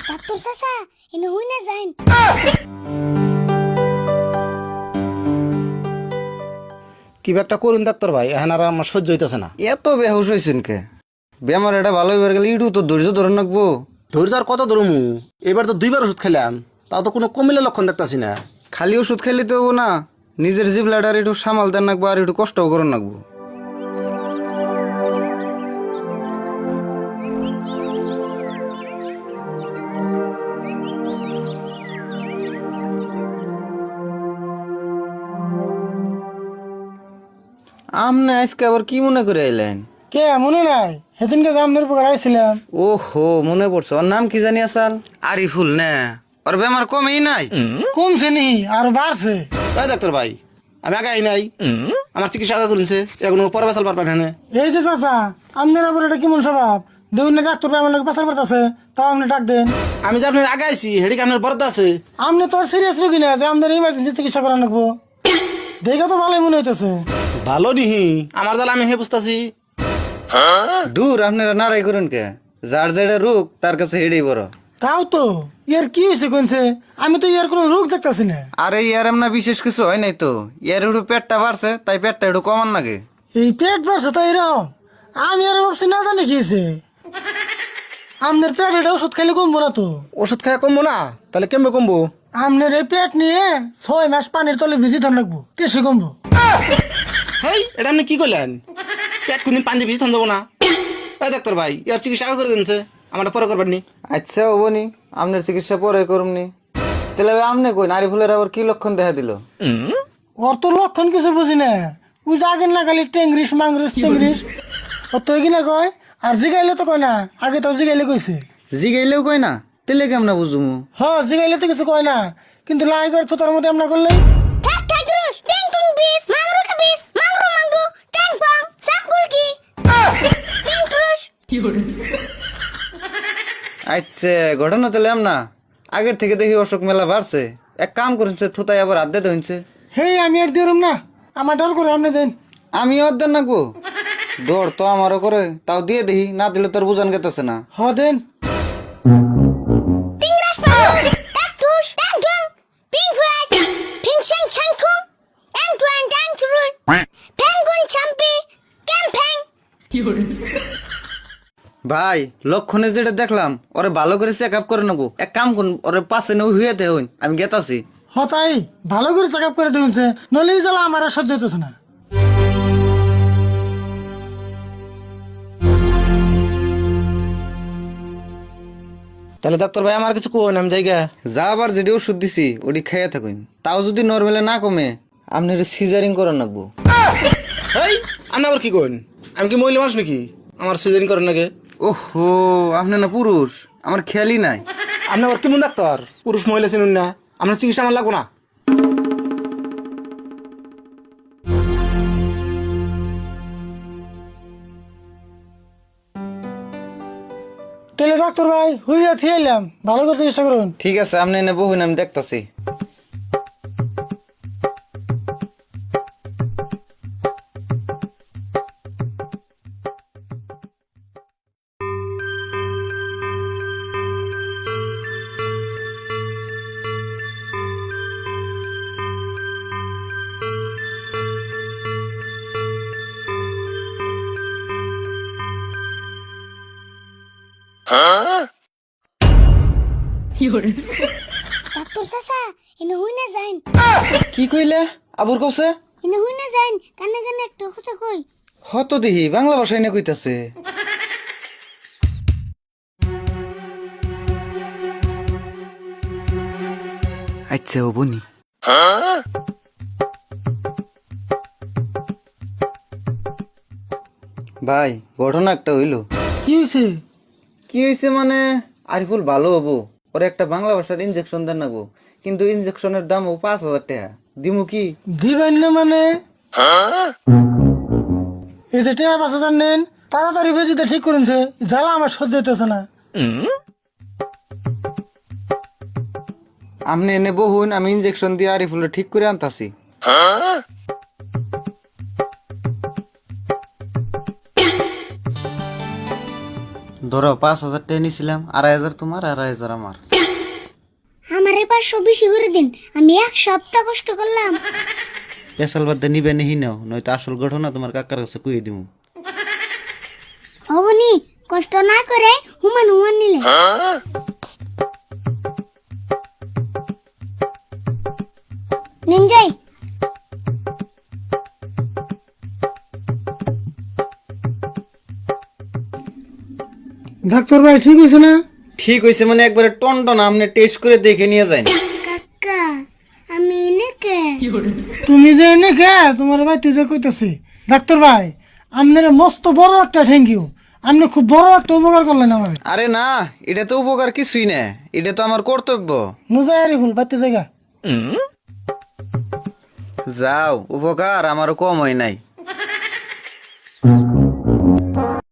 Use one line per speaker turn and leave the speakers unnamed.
Doctor চাচা এনে হই না যাইন।
কি একটা করুন ডাক্তার ভাই, এখন আর আমার সহ্য হইতেছে না।
এত বেহুশ হয়েছেন কে? বেমার এটা ভালো হইবার গেলে ইটু তো ধৈর্য ধরে রাখবো।
ধৈর্য আর কত ধরমু? এবার তো 2বার ওষুধ খেলাম, তাও তো কোনো কমিলে লক্ষণ দেখতাছি না।
খালি ওষুধ খাইলে তো হবো না, নিজের জিবলাটার একটু সামাল দেন রাখবো আর একটু কষ্টও করুন রাখবো। আমনে আজকে আবার কি মনে করে এলেন?
কে মনে নাই সেদিনকে জামদের উপর আইছিলাম।
ওহো, মনে পড়ছে। ওর নাম কি জানি আসাল? আরিফুল না? ওর বেমার কমেই নাই?
কমছে নি আর বাড়ছে।
তাই ডাক্তার ভাই, আমি আগে আই নাই, আমার চিকিৎসা আগে করছে, এখন পরে বেসাল পারবেন না।
এই যে চাচা আপনার আবার এটা কেমন স্বভাব? দেখুন না ডাক্তার আমার লোক পেশাল করতেছে, তাও আপনি ডাক দেন।
আমি যে আপনার আগে আইছি হেডি আপনার বরাদ্দ আছে।
আপনি তো আর সিরিয়াস রোগী না যে আমাদের ইমার্জেন্সি চিকিৎসা করা লাগবো। দেখে তো ভালোই মনে হইতেছে।
ভালো নিহি আমার জ্বালা আমি হে বুঝতেছি।
দূর, আপনারা নাড়াই করুন কে? যার যেটা রোগ তার কাছে হেডেই বড়।
তাও তো ইয়ার কি হয়েছে কোনছে? আমি তো ইয়ার কোনো রোগ দেখতেছি না।
আরে ইয়ার এমনা বিশেষ কিছু হয় নাই তো, ইয়ার একটু পেটটা বাড়ছে, তাই পেটটা একটু কমান লাগে।
এই পেট বাড়ছে তাই এরকম? আমি আর ভাবছি না জানি কি হয়েছে। আপনার পেট এটা ওষুধ খাইলে কমবো না তো?
ওষুধ খাওয়া কমবো না? তাহলে কেমবে কমবো?
আপনার এই পেট নিয়ে 6 মাস পানির তলে ভিজি থান লাগবো, কেসে কমবো।
হেই, এটা আপনি কি করলেন? পেট কোনদিন পানি ভিজে থান যাবো না। এই ডাক্তার ভাই, ইয়ার চিকিৎসা আগে করে দিনছে, আমারটা পরে করবেন নি।
আচ্ছা হবনি, আপনার চিকিৎসা পরে করুমনি। তাহলে আপনি কই নারীফুলের আবার কি লক্ষণ দেখা দিল?
ওর তো লক্ষণ কিছু বুঝি না। ওই যে আগে না খালি টেংরিস মাংরিস চিংরিস ওর তো এগিনা কয়, আর জিগাইলে তো কয় না। আগে তো জিগাইলে কইছে।
জিগাইলেও কই না? তেলে কেমন বুঝুমু?
জিগাইলে তো কিছু কয় না, কিন্তু লাই করে তো তার মধ্যে আমরা করলেই
ঠাক ঠাক রুস টিং টুং বিস মাংরু খাবিস মাংরু মাংরু ট্যাং পং সাকুল কি টিং ট্রুস।
আচ্ছা, ঘটনা তাহলে না আগের থেকে দেখি অসুখ মেলা বাড়ছে। এক কাম করেছে, থুতাই আবার আদ্যে হইছে।
হেই আমি আর দিরুম না, আমার ডর করে আপনি দেন।
আমি অর্ধেক নাকবো? ডর তো আমারও করে, তাও দিয়ে দেখি, না দিলে তোর বুঝান গেতেছে না।
দেন।
টিং রাস পাউস ট্যাক টুস ট্যাং টুং পিং ফ্রাস পিং সেং ছাং কুং এং টুয়াং ট্যাং টুরুন পেঙ্গুন চাম্পি ক্যাম্পেং।
ভাই, লক্ষণে যেটা দেখলাম, ওরে ভালো করে চেক আপ করে নেবো। এক কাম করুন, ওরে পাশে নেই হুয়েতে হইন, আমি গেতাছি।
তাই ভালো করে চেক আপ করে দিয়েছে, নলে এই জ্বালা আমার আর সহ্য হইতেছে না।
তাহলে ডাক্তার ভাই আমার কিছু কোন, আমি জায়গা
যা আবার যেটি ওষুধ দিছি ওটি খাইয়া থাকুন, তাও যদি নর্মালে না কমে, আপনি সিজারিং করে রাখবো।
এই আপনি আবার কি কোন? আমি কি মহিলা মানুষ নাকি আমার সিজারিং করেন নাকি?
ওহো, আপনি না পুরুষ, আমার খেয়ালই নাই।
আপনি আবার কেমন ডাক্তার? পুরুষ মহিলা চিনুন না, আপনার চিকিৎসা আমার লাগবো না।
তাহলে ডাক্তার ভাই হইয়া থিয়াইলাম, ভালো করে চিকিৎসা করুন।
ঠিক আছে, আপনি এনে বহুন, আমি দেখতাছি।
ডাক্তার চাচা এনে হই না যাইন।
কি কইলে? আবুর কছে
এনে হই না যাইন, কানে কানে একটা কথা কই।
হত দিহি বাংলা ভাষায় না কইতাছে। আচ্ছা ও বনি। ভাই, ঘটনা একটা হইলো।
কি হয়েছে?
কি হয়েছে মানে, আরিফুল ভালো হবো, ওরে একটা বাংলা ভাষার ইনজেকশন দেন নাগো, কিন্তু ইনজেকশনের দাম 5,000 টাকা। দিমু কি?
দিবেন না মানে? এই যে টেয়া বাসা জানেন, তাড়াতাড়ি বেজিতে ঠিক করেছে, জ্বালা আমার সহ্য হইতেছে না।
আপনি এনে বহুন, আমি ইনজেকশন দিয়ে আরিফুলটা ঠিক করে আনতাছি। ধরো 5,000 টাকা নিছিলাম, 2,500 তোমার, 2,500 আমার।
আমারে 500 বেশি করে দিন, আমি 1 সপ্তাহ কষ্ট করলাম।
পেশাল বাদ দিয়ে নিবে নিহি নাও, নয়তো আসল ঘটনা তোমার কাকার কাছে কইয়ে দিমু।
হবনি, কষ্ট না করে হুমান হুমান নিলে। নিন যাই।
ডাক্তার ভাই ঠিক হয়েছে না?
ঠিক হইছে মানে একবারে টনটন, আপনি টেস্ট করে দেখে নিয়ে যান।
কাকা আমি এনেকে
তুমি যে এনে কে তোমার বাড়িতে যে কইতাছি। ডাক্তার ভাই আপনার মস্ত বড় একটা থ্যাংক ইউ, আপনি খুব বড় একটা উপকার করলেন আমার।
আরে না, এটা তো উপকার কিছুই না, এটা তো আমার কর্তব্য।
মুজাই আরিফুল বাড়িতে জায়গা
যাও, উপকার আমারও কম হয় নাই।